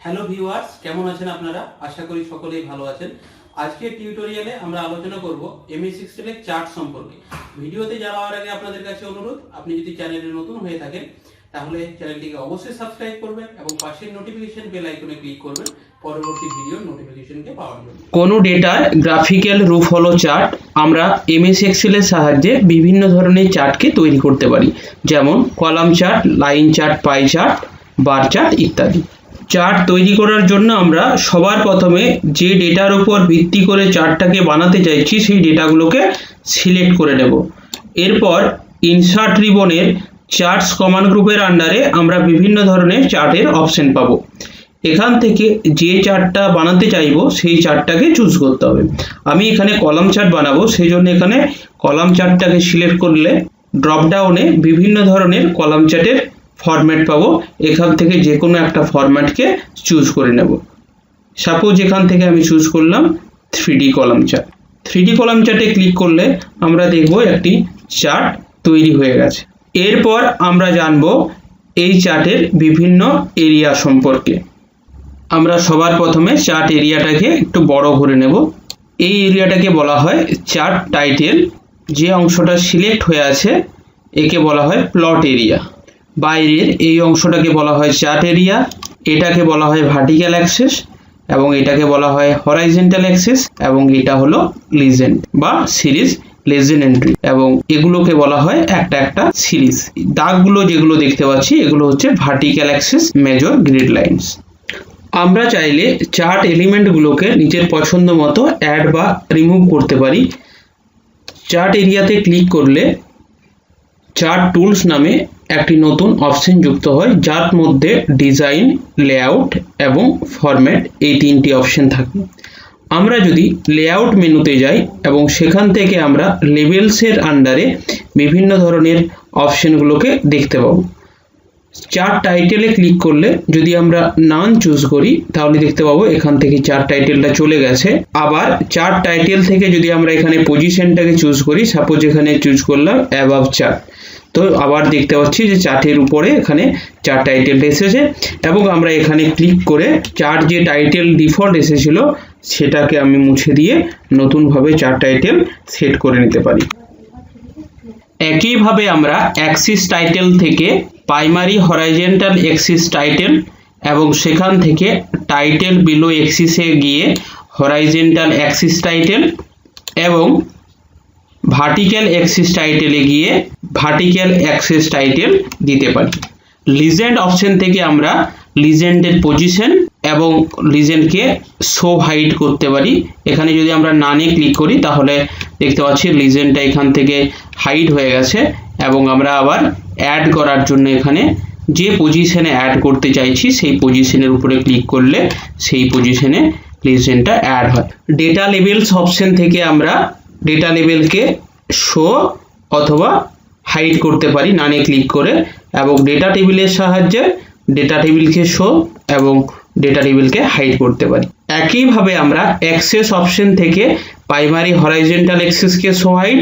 Hello viewers, কেমন আছেন আপনারা? আশা করি সকলেই ভালো আছেন। আজকের টিউটোরিয়ালে আমরা আলোচনা করব এমএস এক্সেলের চার্ট সম্পর্কে। ভিডিওতে যাওয়ার আগে আপনাদের কাছে অনুরোধ, আপনি যদি চ্যানেলে নতুন হয়ে থাকেন তাহলে চ্যানেলটিকে অবশ্যই সাবস্ক্রাইব করবেন এবং পাশের নোটিফিকেশন বেল আইকনে ক্লিক করবেন পরবর্তী ভিডিওর নোটিফিকেশনকে পাওয়ার জন্য। কোনো ডেটার গ্রাফিক্যাল রূপ হলো চার্ট। আমরা এমএস এক্সেলের সাহায্যে বিভিন্ন ধরনের চার্টকে তৈরি করতে পারি, যেমন column chart, line chart, pie chart, bar chart ইত্যাদি। চার্ট তৈরি করার জন্য আমরা সবার প্রথমে যে ডেটার উপর ভিত্তি করে চার্টটাকে বানাতে চাইছি সেই ডেটাগুলোকে সিলেক্ট করে নেব। এরপর ইনসার্ট রিবনের চার্টস কমান্ড গ্রুপের আন্ডারে আমরা বিভিন্ন ধরনের চার্টের অপশন পাবো। এখান থেকে যে চার্টটা বানাতে চাইবো সেই চার্টটাকে চুজ করতে হবে। আমি এখানে কলাম চার্ট বানাবো, সেই জন্য এখানে কলাম চার্টটাকে সিলেক্ট করলে ড্রপ ডাউনে বিভিন্ন ধরনের কলাম চার্টের ফরম্যাট পাবো। এখান থেকে যে কোনো একটা ফরম্যাটকে চুজ করে নেব। সাপোজ এখান থেকে আমি চুজ করলাম 3D column chart. 3D column চার্টে ক্লিক করলে আমরা দেখব একটি চার্ট তৈরি হয়ে গেছে। এরপর আমরা জানব এই চার্টের বিভিন্ন এরিয়া সম্পর্কে। আমরা সবার প্রথমে চার্ট এরিয়াটাকে একটু বড় করে নেব। এই এরিয়াটাকে বলা হয় চার্ট টাইটেল। যে অংশটা সিলেক্ট হয়ে আছে একে বলা হয় প্লট এরিয়া। বাইরের এই অংশটাকে বলা হয় চার্ট এরিয়া, এটাকে বলা হয় ভার্টিক্যাল অ্যাক্সিস এবং এটাকে বলা হয় হরাইজন্টাল অ্যাক্সিস, এবং এটা হলো লিজেন্ড বা সিরিজ লেজেন্ড এন্ট্রি, এবং এগুলোকে বলা হয় একটা একটা সিরিজ। দাগগুলো যেগুলো দেখতে পাচ্ছি এগুলো হচ্ছে vertical Axis major grid lines. আমরা চাইলে চার্ট এলিমেন্টগুলোকে নিজের পছন্দ মতো অ্যাড বা রিমুভ করতে পারি। চার্ট এরিয়াতে ক্লিক করলে চার্ট টুলস নামে একটি নতুন অপশন যুক্ত হয়, যার মধ্যে ডিজাইন, লেআউট এবং ফরম্যাট এই তিনটি অপশন থাকে। আমরা যদি লেআউট মেনুতে যাই এবং সেখান থেকে আমরা লেবেলসের আন্ডারে বিভিন্ন ধরনের অপশনগুলোকে দেখতে পাবো। চার্ট টাইটেলে ক্লিক করলে যদি আমরা নান চুজ করি তাহলে দেখতে পাবো এখান থেকে চার্ট টাইটেলটা চলে গেছে। আবার চার্ট টাইটেল থেকে যদি আমরা এখানে পজিশনটাকে চুজ করি, সাপোজ এখানে চুজ করলাম অ্যাবাভ চার্ট, তো আবার দেখতে পাচ্ছি যে চার্টের উপরে এখানে চার্ট টাইটেলটা এসেছে, এবং আমরা এখানে ক্লিক করে চার্ট যে টাইটেল ডিফল্ট এসেছিল সেটাকে আমি মুছে দিয়ে নতুনভাবে চার্ট টাইটেল সেট করে নিতে পারি। একইভাবে আমরা অ্যাক্সিস টাইটেল থেকে প্রাইমারি হরাইজন্টাল অ্যাক্সিস টাইটেল এবং সেখান থেকে টাইটেল বিলো অ্যাক্সিসে গিয়ে হরাইজন্টাল অ্যাক্সিস টাইটেল এবং ভার্টিক্যাল অ্যাক্সিস টাইটেলে গিয়ে ভার্টিক্যাল অ্যাক্সিস টাইটেল দিতে পারি। লিজেন্ড অপশন থেকে আমরা লিজেন্ডের পজিশন এবং লিজেন্ডকে শো হাইড করতে পারি। এখানে যদি আমরা নানে ক্লিক করি তাহলে দেখতে পাচ্ছি লিজেন্ডটা এখান থেকে হাইড হয়ে গেছে, এবং আমরা আবার অ্যাড করার জন্য এখানে যে পজিশনে অ্যাড করতে চাইছি সেই পজিশনের উপরে ক্লিক করলে সেই পজিশনে লিজেন্ডটা অ্যাড হয়। ডেটা লেবেলস অপশন থেকে আমরা ডেটা লেবেলকে শো অথবা হাইড করতে পারি নানে ক্লিক করে, এবং ডেটা টেবিলের সাহায্যে ডেটা টেবিলকে শো এবং ডেটা টেবিলকে হাইড করতে পারি। একইভাবে আমরা অ্যাক্সেস অপশন থেকে প্রাইমারি হরাইজন্টাল অ্যাক্সিসকে শো হাইড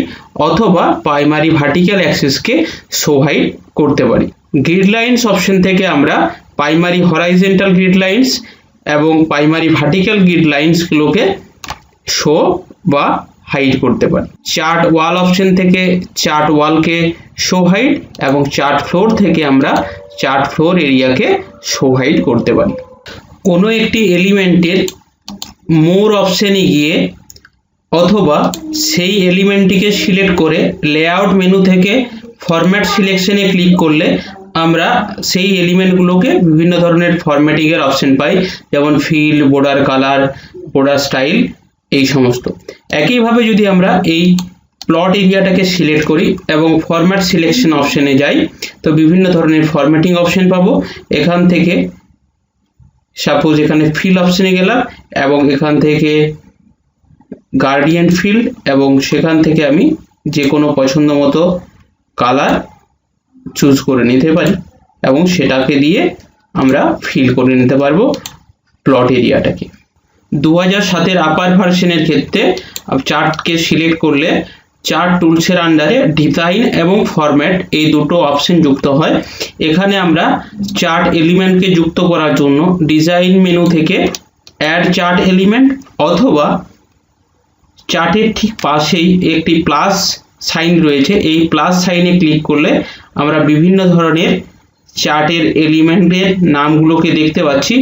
অথবা প্রাইমারি ভার্টিক্যাল অ্যাক্সিসকে শো হাইড করতে পারি। গ্রিড লাইনস অপশন থেকে আমরা প্রাইমারি হরাইজন্টাল গ্রিড লাইনস এবং প্রাইমারি ভার্টিক্যাল গ্রিড লাইনসগুলোকে শো বা হাইড করতে পারি। চার্ট ওয়াল অপশন থেকে চার্ট ওয়ালকে শো হাইড এবং চার্ট ফ্লোর থেকে আমরা চার্ট ফ্লোর এরিয়াকে শো হাইড করতে পারি। কোনো একটি এলিমেন্টের মোর অপশনে গিয়ে অথবা সেই এলিমেন্টটিকে সিলেক্ট করে লেআউট মেনু থেকে ফরম্যাট সিলেকশনে ক্লিক করলে আমরা সেই এলিমেন্টগুলোকে বিভিন্ন ধরনের ফরম্যাটিংয়ের অপশন পাই, যেমন field, border colour, border style, এই সমস্ত। একইভাবে যদি আমরা এই প্লট এরিয়াটাকে সিলেক্ট করি এবং ফরম্যাট সিলেকশন অপশনে যাই তো বিভিন্ন ধরনের ফরম্যাটিং অপশন পাবো। এখান থেকে সাপোজ এখানে ফিল অপশনে গেলাম এবং এখান থেকে গার্ডিয়ান ফিল্ড, এবং সেখান থেকে আমি যে কোনো পছন্দ মতো কালার চুজ করে নিতে পারি এবং সেটাকে দিয়ে আমরা ফিল করে নিতে পারবো প্লট এরিয়াটাকে। 2007-এর আপার ভার্সনের ক্ষেত্রে চার্টকে সিলেক্ট করলে চার্ট টুলসের আন্ডারে ডিজাইন এবং ফরম্যাট এই দুটো অপশন যুক্ত হয়। এখানে আমরা চার্ট এলিমেন্টকে যুক্ত করার জন্য ডিজাইন মেনু থেকে অ্যাড চার্ট এলিমেন্ট অথবা চার্টের ঠিক পাশেই একটি প্লাস সাইন রয়েছে, এই প্লাস সাইনে ক্লিক করলে আমরা বিভিন্ন ধরনের চার্টের এলিমেন্টের নামগুলোকে দেখতে পাচ্ছি।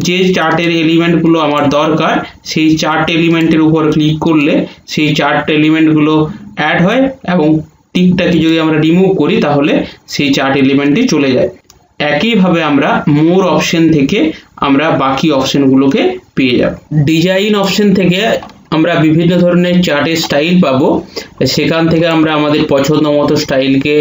যে চার্টের এলিমেন্টগুলো আমার দরকার সেই চার্ট এলিমেন্টের উপর ক্লিক করলে সেই চার্ট এলিমেন্টগুলো অ্যাড হয় এবং টিকটাকে যদি আমরা রিমুভ করি তাহলে সেই চার্ট এলিমেন্টটি চলে যায়। একইভাবে আমরা মোর অপশন থেকে আমরা বাকি অপশনগুলোকে পেয়ে যাব। ডিজাইন অপশন থেকে আমরা বিভিন্ন ধরনের চার্টের স্টাইল পাবো, সেখান থেকে আমরা আমাদের পছন্দ মতো স্টাইলকে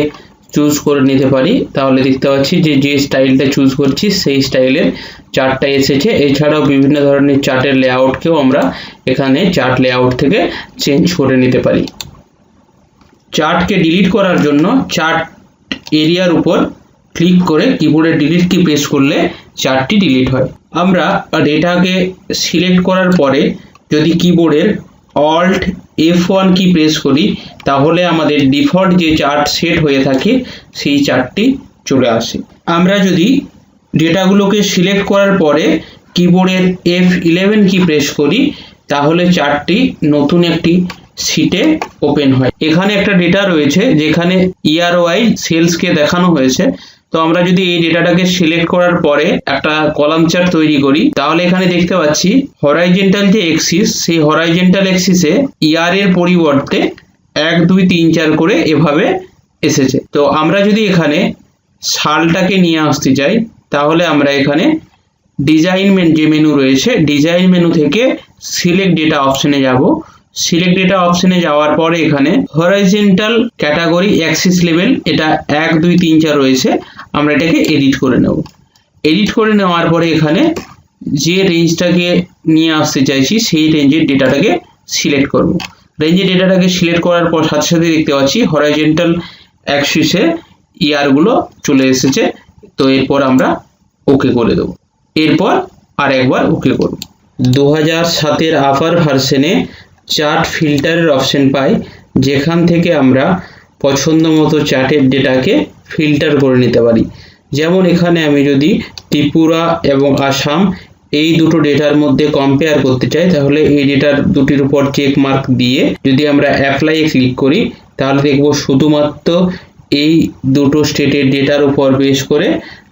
চুজ করে নিতে পারি। তাহলে দেখতে পাচ্ছি যে স্টাইলটা চুজ করছি সেই স্টাইলের চার্টটা এসেছে। এছাড়াও বিভিন্ন ধরনের চার্টের লেআউটকেও আমরা এখানে চার্ট লেআউট থেকে চেঞ্জ করে নিতে পারি। চার্টকে ডিলিট করার জন্য চার্ট এরিয়ার উপর ক্লিক করে কিবোর্ডের ডিলিট কি প্রেস করলে চার্টটি ডিলিট হয়। আমরা ডেটাকে সিলেক্ট করার পরে যদি কিবোর্ডের অল্ট F1 কি প্রেস করি তাহলে আমাদের ডিফল্ট যে চার্ট সেট হয়ে থাকে সেই চার্টটি চলে আসে। আমরা যদি ডেটাগুলোকে সিলেক্ট করার পরে কিবোর্ডের F11 কি প্রেস করি তাহলে চার্টটি নতুন একটি শীটে ওপেন হয়। এখানে একটা ডেটা রয়েছে যেখানে ইয়ার ওয়াইজ সেলসকে দেখানো হয়েছে। তো আমরা যদি এই ডেটাটাকে সিলেক্ট করার পরে একটা কলাম চার্ট তৈরি করি তাহলে এখানে দেখতে পাচ্ছি হরাইজন্টাল যে এক্সিস সেই হরাইজন্টাল এক্সিসে ইয়ার এর পরিবর্তে 1 2 3 4 করে এভাবে এসেছে। তো আমরা যদি এখানে সালটাকে নিয়ে আসতে চাই তাহলে আমরা এখানে ডিজাইন যে মেনু রয়েছে ডিজাইন মেনু থেকে সিলেক্ট ডেটা অপশনে যাব। সিলেক্ট ডেটা অপশনে যাওয়ার পরে এখানে হরাইজন্টাল ক্যাটাগরি অ্যাক্সিস লেভেল এটা 1 2 3 4 রয়েছে, আমরা এটাকে এডিট করে নেব। এডিট করে নেওয়ার পরে এখানে যে রেঞ্জটাকে নিয়ে আসতে চাইছি সেই রেঞ্জের ডেটাটাকে সিলেক্ট করব। রেঞ্জের ডেটাটাকে সিলেক্ট করার পর সাথে সাথে দেখতে পাচ্ছি হরাইজন্টাল অ্যাক্সিসে ইয়ারগুলো চলে এসেছে। তো এরপর আমরা ওকে করে দেব। এরপর আরেকবার ওকে করব। 2007 আপার ভার্সনে চার্ট ফিল্টারের অপশন পাই, যেখান থেকে আমরা পছন্দ মতো চার্টের ডেটাকে ফিল্টার করে নিতে পারি। যেমন এখানে আমি যদি ত্রিপুরা এবং আসাম এই দুটো ডেটার মধ্যে কম্পেয়ার করতে চাই তাহলে এই ডেটার দুটির উপর চেক মার্ক দিয়ে যদি আমরা অ্যাপ্লাই এ ক্লিক করি তাহলে দেখব শুধুমাত্র এই দুটো স্টেটের ডেটার উপর বেস করে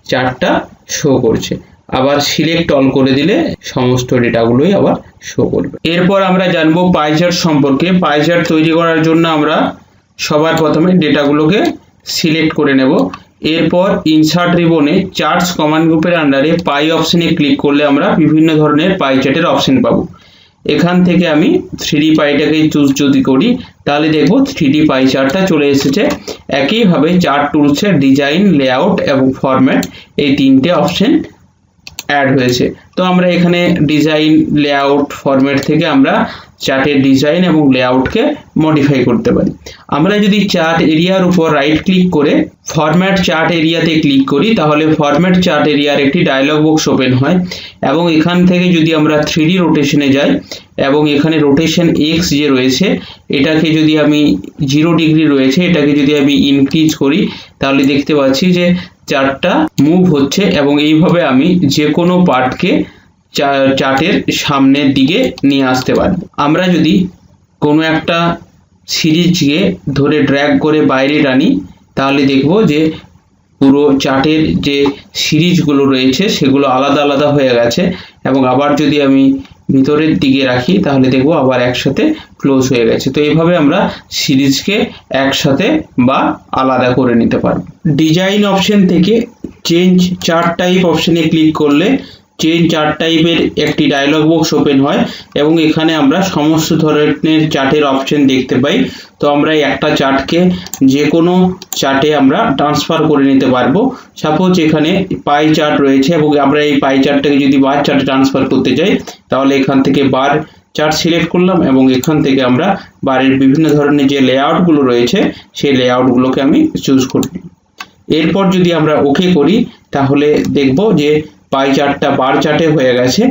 চার্টটা শো করছে। আবার সিলেক্ট অল করে দিলে সমস্ত ডেটাগুলোই আবার শো করবে। এরপর আমরা জানবো পাই চার্ট সম্পর্কে। পাই চার্ট তৈরি করার জন্য আমরা সবার প্রথমে ডেটাগুলোকে সিলেক্ট করে নেব। এরপর ইনসার্ট রিবনে চার্টস কমান্ড গ্রুপের আন্ডারে পাই অপশনে ক্লিক করলে আমরা বিভিন্ন ধরনের পাই চার্টের অপশন পাবো। এখান থেকে আমি 3D পাইটাকে চুজ যদি করি তাহলে দেখবো 3D পাই চার্টটা চলে এসেছে। একইভাবে চার্ট টুলসের ডিজাইন, লেআউট এবং ফরম্যাট এই তিনটে অপশন অ্যাড হয়েছে। তো আমরা এখানে ডিজাইন, লেআউট, ফরম্যাট থেকে আমরা চার্টের ডিজাইন এবং লেআউটকে মডিফাই করতে পারি। আমরা যদি চার্ট এরিয়ার উপর রাইট ক্লিক করে ফরম্যাট চার্ট এরিয়াতে ক্লিক করি তাহলে ফরম্যাট চার্ট এরিয়ার একটি ডায়লগ বক্স ওপেন হয় এবং এখান থেকে যদি আমরা 3D রোটেশনে যাই এবং এখানে রোটেশন এক্স যে রয়েছে এটাকে যদি আমি 0 ডিগ্রি রয়েছে এটাকে যদি আমি ইনক্রিজ করি তাহলে দেখতে পাচ্ছি যে চার্টটা মুভ হচ্ছে এবং এইভাবে আমি যে কোনো পার্টকে চার্টের সামনের দিকে নিয়ে আসতে পারব। আমরা যদি কোনো একটা সিরিজকে ধরে ড্র্যাগ করে বাইরে টানি তাহলে দেখব যে পুরো চার্টের যে সিরিজগুলো রয়েছে সেগুলো আলাদা আলাদা হয়ে গেছে এবং আবার যদি আমি ভিতরের দিকে রাখি তাহলে দেখব আবার একসাথে ক্লোজ হয়ে গেছে। তো এইভাবে আমরা সিরিজকে একসাথে বা আলাদা করে নিতে পারব। ডিজাইন অপশন থেকে চেঞ্জ চার্ট টাইপ অপশনে ক্লিক করলে চেঞ্জ চার্ট টাইপের একটি ডায়লগ বক্স ওপেন হয় এবং এখানে আমরা সমস্ত ধরনের চার্টের অপশন দেখতে পাই। তো আমরা একটা চার্টকে যে কোনো চার্টে আমরা ট্রান্সফার করে নিতে পারবো। সাপোজ এখানে পাই চার্ট রয়েছে এবং আমরা এই পাই চার্টটাকে যদি বার চার্টে ট্রান্সফার করতে চাই তাহলে এখান থেকে বার চার্ট সিলেক্ট করলাম এবং এখান থেকে আমরা বারের বিভিন্ন ধরনের যে লেআউটগুলো রয়েছে সেই লেআউটগুলোকে আমি চুজ করব। এরপর যদি আমরা ওকে করি তাহলে দেখব যে পাই চার্টটা বার চার্টে হয়ে গেছে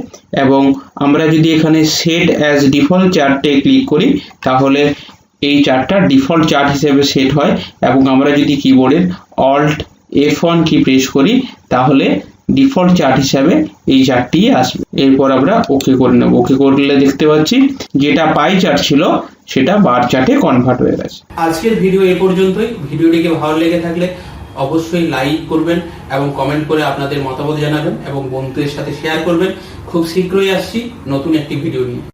এবং আমরা যদি এখানে সেট অ্যাজ ডিফল্ট চার্টে ক্লিক করি তাহলে এই চার্টটা ডিফল্ট চার্ট হিসেবে সেট হয় এবং আমরা যদি কিবোর্ডের অল্ট F1 কি প্রেস করি তাহলে ডিফল্ট চার্ট হিসাবে এই চার্টটি আসবে। এরপর আমরা ওকে করে নেব। ওকে করলে দেখতে পাচ্ছি যেটা পাই চার্ট ছিল সেটা বার চার্টে কনভার্ট হয়ে গেছে। আজকের ভিডিও এই পর্যন্তই। ভিডিওটিকে ভালো লেগে থাকলে অবশ্যই লাইক করবেন এবং কমেন্ট করে আপনাদের মতামত জানাবেন এবং বন্ধুদের সাথে শেয়ার করবেন। খুব শীঘ্রই আসছি নতুন একটি ভিডিও নিয়ে।